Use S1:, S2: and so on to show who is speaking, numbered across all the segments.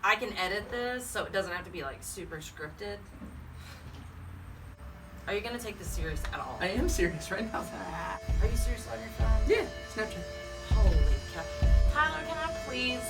S1: I can edit this so it doesn't have to be like super scripted. Are you gonna take this serious at all?
S2: I am serious right now.
S1: Are you serious on your phone?
S2: Yeah, Snapchat.
S1: Holy cow. Tyler, can I please?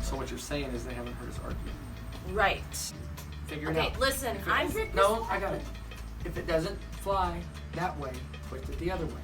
S2: So what you're saying is they haven't heard us argue.
S1: Right.
S2: Figure it
S1: Okay,
S2: out.
S1: listen, I'm...
S2: No, I got it. If it doesn't fly that way, twist it the other way.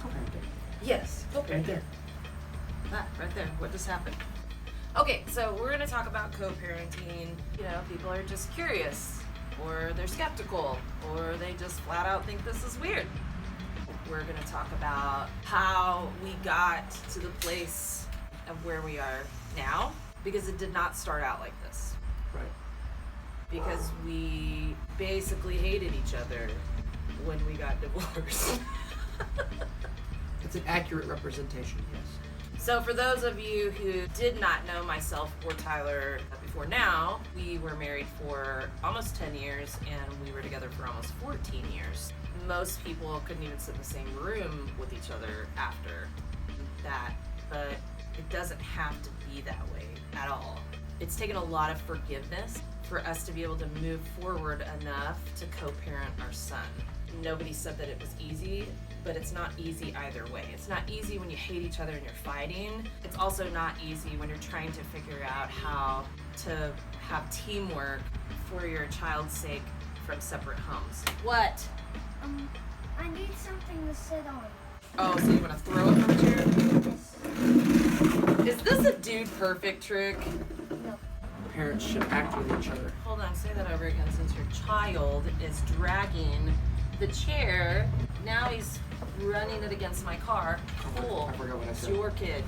S2: Coparenting.
S1: Yes.
S2: Right there.
S1: Ah, right there. What just happened? Okay, so we're going to talk about co-parenting. You know, people are just curious, or they're skeptical, or they just flat out think this is weird. We're going to talk about how we got to the place of where we are now, because it did not start out like this.
S2: Right.
S1: Because we basically hated each other when we got divorced.
S2: It's an accurate representation, yes.
S1: So for those of you who did not know myself or Tyler before now, we were married for almost 10 years and we were together for almost 14 years. Most people couldn't even sit in the same room with each other after that, but it doesn't have to be that way at all. It's taken a lot of forgiveness for us to be able to move forward enough to co-parent our son. Nobody said that it was easy, but it's not easy either way. It's not easy when you hate each other and you're fighting. It's also not easy when you're trying to figure out how to have teamwork for your child's sake from separate homes. What?
S3: I need something to sit on.
S1: Oh, so you want to throw it from a chair?
S3: Yes.
S1: Is this a dude perfect trick?
S3: No.
S2: Parents should act with each other.
S1: Hold on, say that over again since your child is dragging the chair. Now he's running it against my car. Cool.
S2: I forgot what I
S1: It's
S2: said.
S1: your kid.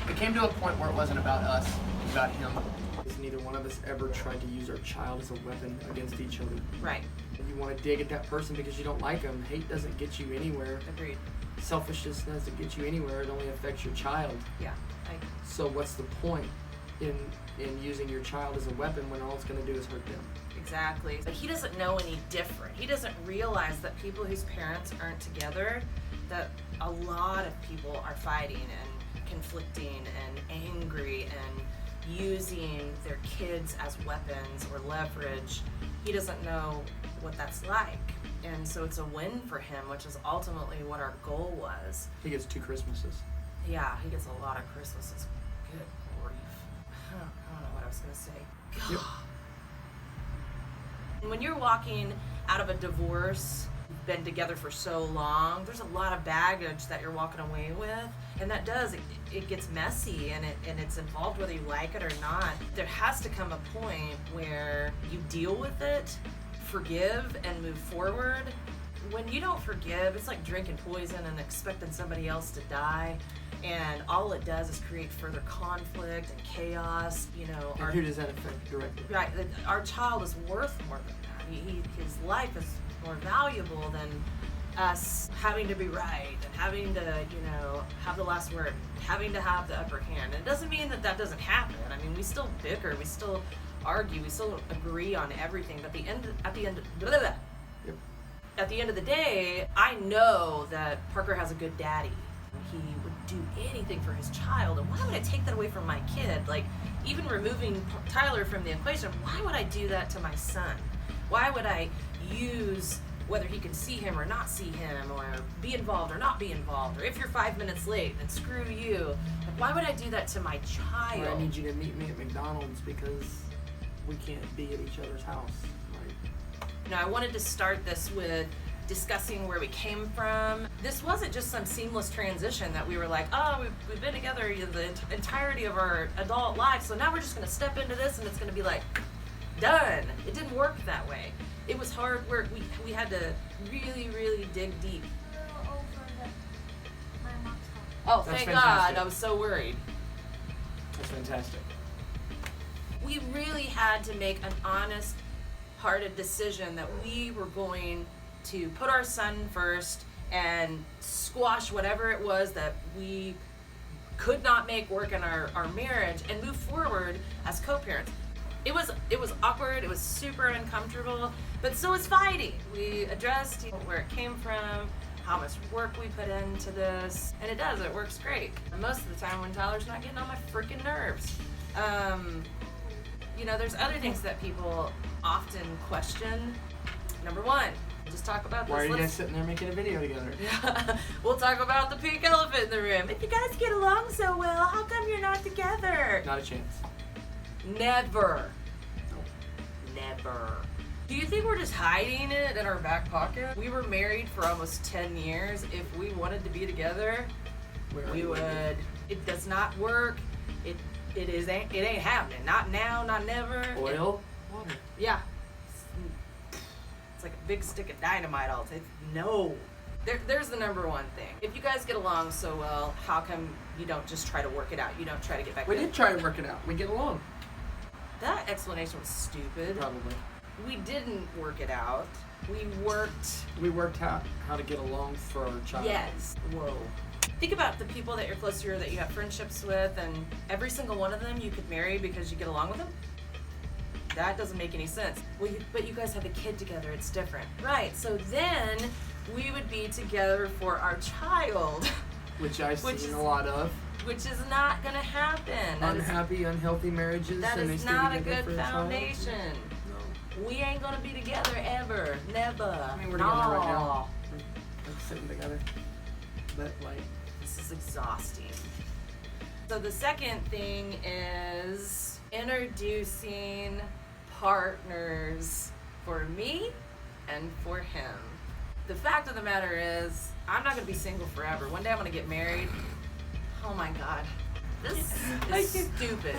S2: It came to a point where it wasn't about us, it was about him. Because neither one of us ever tried to use our child as a weapon against each other.
S1: Right.
S2: You want to dig at that person because you don't like them. Hate doesn't get you anywhere.
S1: Agreed.
S2: Selfishness doesn't get you anywhere. It only affects your child.
S1: Yeah.
S2: So what's the point in using your child as a weapon when all it's going to do is hurt them?
S1: Exactly. But he doesn't know any different. He doesn't realize that people whose parents aren't together, that a lot of people are fighting and conflicting and angry and using their kids as weapons or leverage. He doesn't know what that's like. And so it's a win for him, which is ultimately what our goal was.
S2: He gets 2 Christmases.
S1: Yeah, he gets a lot of Christmases. Good grief. I don't know what I was going to say. God.
S2: Yep.
S1: When you're walking out of a divorce, you've been together for so long, there's a lot of baggage that you're walking away with. And that does, it gets messy and it's involved whether you like it or not. There has to come a point where you deal with it, forgive, and move forward. When you don't forgive, it's like drinking poison and expecting somebody else to die. And all it does is create further conflict and chaos. You know,
S2: And who does that affect directly?
S1: right? Our child is worth more than that. His life is more valuable than us having to be right and having to, have the last word, having to have the upper hand. And it doesn't mean that doesn't happen. I mean, we still bicker, we still argue, we still agree on everything. But at the end of the day, I know that Parker has a good daddy. He would do anything for his child, and why would I take that away from my kid? Like, even removing Tyler from the equation, why would I do that to my son? Why would I use whether he can see him or not see him, or be involved or not be involved, or if you're 5 minutes late, then screw you? Like, why would I do that to my child?
S2: Or I need you to meet me at McDonald's because we can't be at each other's house. Right?
S1: I wanted to start this with discussing where we came from. This wasn't just some seamless transition that we were like, oh, we've been together the entirety of our adult life, so now we're just going to step into this and it's going to be like, done. It didn't work that way. It was hard work. We had to really, really dig deep.
S3: We're over my mom's house.
S1: Oh,
S2: That's
S1: thank
S2: fantastic.
S1: God. I was so worried.
S2: That's fantastic.
S1: We really had to make an honest-hearted decision that we were going to put our son first and squash whatever it was that we could not make work in our marriage and move forward as co-parents. It was It was awkward, it was super uncomfortable, but so was fighting. We addressed where it came from, how much work we put into this, and it works great. Most of the time when Tyler's not getting on my freaking nerves. There's other things that people often question. Number one, just talk about this.
S2: Why are you guys sitting there making a video together?
S1: Yeah, we'll talk about the pink elephant in the room. If you guys get along so well, how come you're not together?
S2: Not a chance.
S1: Never.
S2: Nope.
S1: Never. Do you think we're just hiding it in our back pocket? We were married for almost 10 years. If we wanted to be together, we would. It does not work. It ain't happening. Not now, not never.
S2: Oil? Water.
S1: Yeah. It's like a big stick of dynamite all day. No. There's the number one thing. If you guys get along so well, how come you don't just try to work it out? You don't try to get back
S2: We
S1: together?
S2: did try to work it out. We get along.
S1: That explanation was stupid.
S2: Probably.
S1: We didn't work it out. We worked
S2: out how to get along for our child.
S1: Yes. Whoa. Think about the people that you're close to or that you have friendships with, and every single one of them you could marry because you get along with them? That doesn't make any sense. But you guys have a kid together, it's different. Right, so then we would be together for our child.
S2: Which I've seen a lot of.
S1: Which is not gonna happen.
S2: Unhappy, unhappy marriages.
S1: That
S2: and they
S1: is
S2: stay
S1: not a
S2: together
S1: good
S2: for child.
S1: foundation.
S2: No.
S1: We ain't gonna be together ever. Never.
S2: I mean, we're together right now. We're sitting together. But,
S1: this is exhausting. So the second thing is introducing partners for me and for him. The fact of the matter is, I'm not gonna be single forever. One day I'm gonna get married. Oh my God. This is stupid.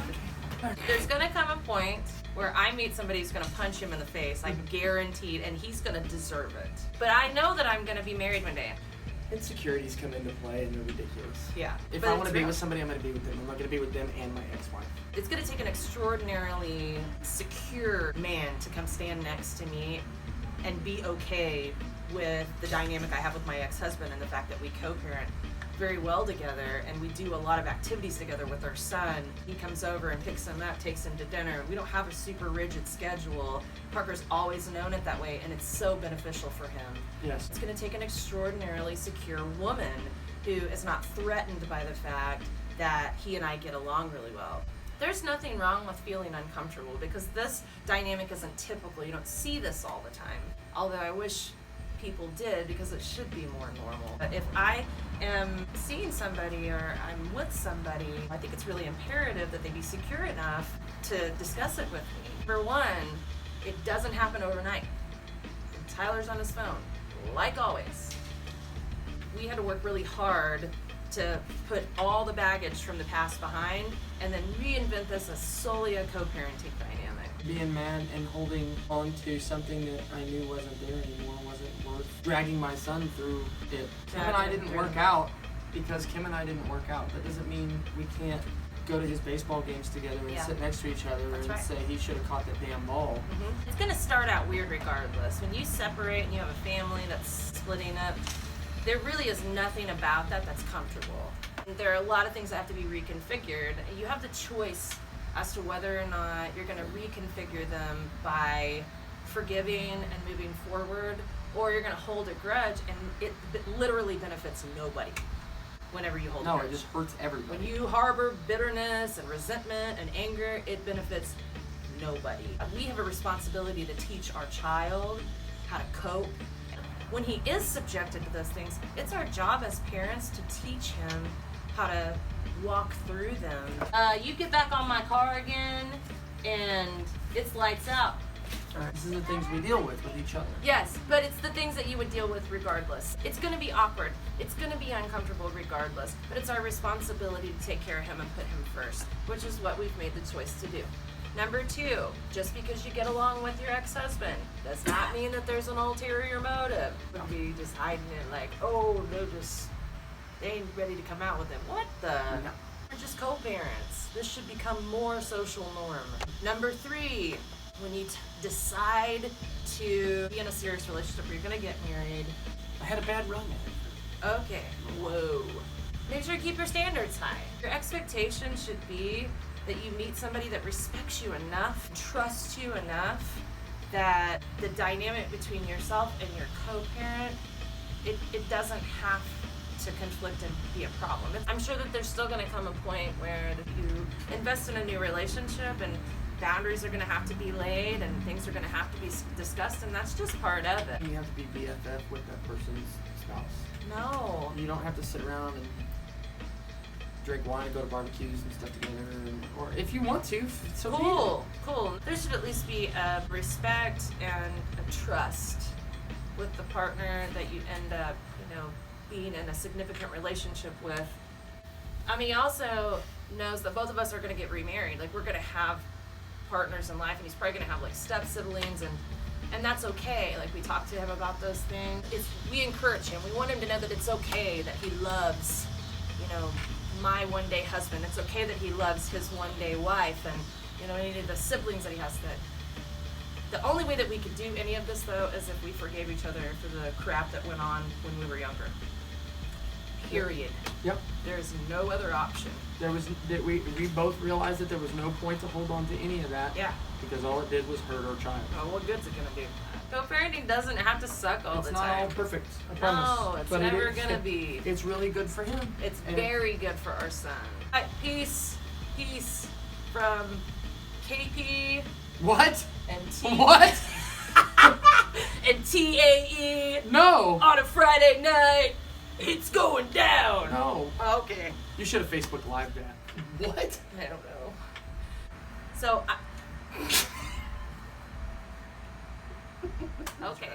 S1: There's gonna come a point where I meet somebody who's gonna punch him in the face, like guaranteed, and he's gonna deserve it. But I know that I'm gonna be married one day.
S2: insecurities come into play and they're ridiculous.
S1: Yeah.
S2: If I want to be with somebody, I'm going to be with them. I'm not going to be with them and my ex-wife.
S1: It's going to take an extraordinarily secure man to come stand next to me and be okay with the dynamic I have with my ex-husband and the fact that we co-parent very well together and we do a lot of activities together with our son. He comes over and picks him up, takes him to dinner. We don't have a super rigid schedule. Parker's always known it that way, and it's so beneficial for him.
S2: Yes.
S1: It's going to take an extraordinarily secure woman who is not threatened by the fact that he and I get along really well. There's nothing wrong with feeling uncomfortable because this dynamic isn't typical. You don't see this all the time. Although I wish people did, because it should be more normal. But if I am seeing somebody or I'm with somebody, I think it's really imperative that they be secure enough to discuss it with me. For one, it doesn't happen overnight. Tyler's on his phone, like always. We had to work really hard to put all the baggage from the past behind and then reinvent this as solely a co-parenting dynamic.
S2: Being mad and holding on to something that I knew wasn't there anymore wasn't worth dragging my son through it. Kim and I didn't work out because Kim and I didn't work out. That doesn't mean we can't go to his baseball games together and sit next to each other and say he should have caught that damn ball.
S1: Mm-hmm. It's gonna start out weird regardless. When you separate and you have a family that's splitting up, there really is nothing about that that's comfortable. There are a lot of things that have to be reconfigured. You have the choice as to whether or not you're going to reconfigure them by forgiving and moving forward, or you're going to hold a grudge and it literally benefits nobody whenever you hold a grudge.
S2: No, it just hurts everybody.
S1: When you harbor bitterness and resentment and anger, it benefits nobody. We have a responsibility to teach our child how to cope. When he is subjected to those things, it's our job as parents to teach him how to walk through them. You get back on my car again, and it's lights out.
S2: This is the things we deal with each other.
S1: Yes, but it's the things that you would deal with regardless. It's going to be awkward. It's going to be uncomfortable regardless. But it's our responsibility to take care of him and put him first, which is what we've made the choice to do. Number 2, just because you get along with your ex-husband does not mean that there's an ulterior motive. Would be just hiding it like, oh, they ain't ready to come out with him. What the?
S2: No.
S1: We're just co-parents. This should become more social norm. Number 3, when you decide to be in a serious relationship where you're gonna get married.
S2: I had a bad run at it.
S1: Okay, whoa. Make sure to keep your standards high. Your expectation should be that you meet somebody that respects you enough, trusts you enough, that the dynamic between yourself and your co-parent, it doesn't have to conflict and be a problem. I'm sure that there's still going to come a point where you invest in a new relationship and boundaries are going to have to be laid and things are going to have to be discussed, and that's just part of it.
S2: You have to be BFF with that person's spouse.
S1: No.
S2: You don't have to sit around and drink wine and go to barbecues and stuff together, or if you want to, so be it.
S1: Cool. There should at least be a respect and a trust with the partner that you end up, being in a significant relationship with. I mean, he also knows that both of us are going to get remarried. Like, we're going to have partners in life, and he's probably going to have like step siblings, and that's okay. Like, we talk to him about those things. We encourage him. We want him to know that it's okay that he loves, my one day husband. It's okay that he loves his one day wife, and any of the siblings that he has. That the only way that we could do any of this, though, is if we forgave each other for the crap that went on when we were younger. Period.
S2: Yep.
S1: There is no other option.
S2: We both realized that there was no point to hold on to any of that.
S1: Yeah.
S2: Because all it did was hurt our child.
S1: Oh, what good's it gonna do? Co-parenting doesn't have to suck all the time.
S2: It's not all perfect, I promise.
S1: No, it's
S2: But
S1: never gonna be.
S2: It's really good for him.
S1: It's very good for our son. Peace from KP.
S2: What?
S1: And T.
S2: What?
S1: And TAE.
S2: No.
S1: On a Friday night. It's going down.
S2: No.
S1: Okay.
S2: You should have Facebook Live that. What?
S1: I don't know. So, okay.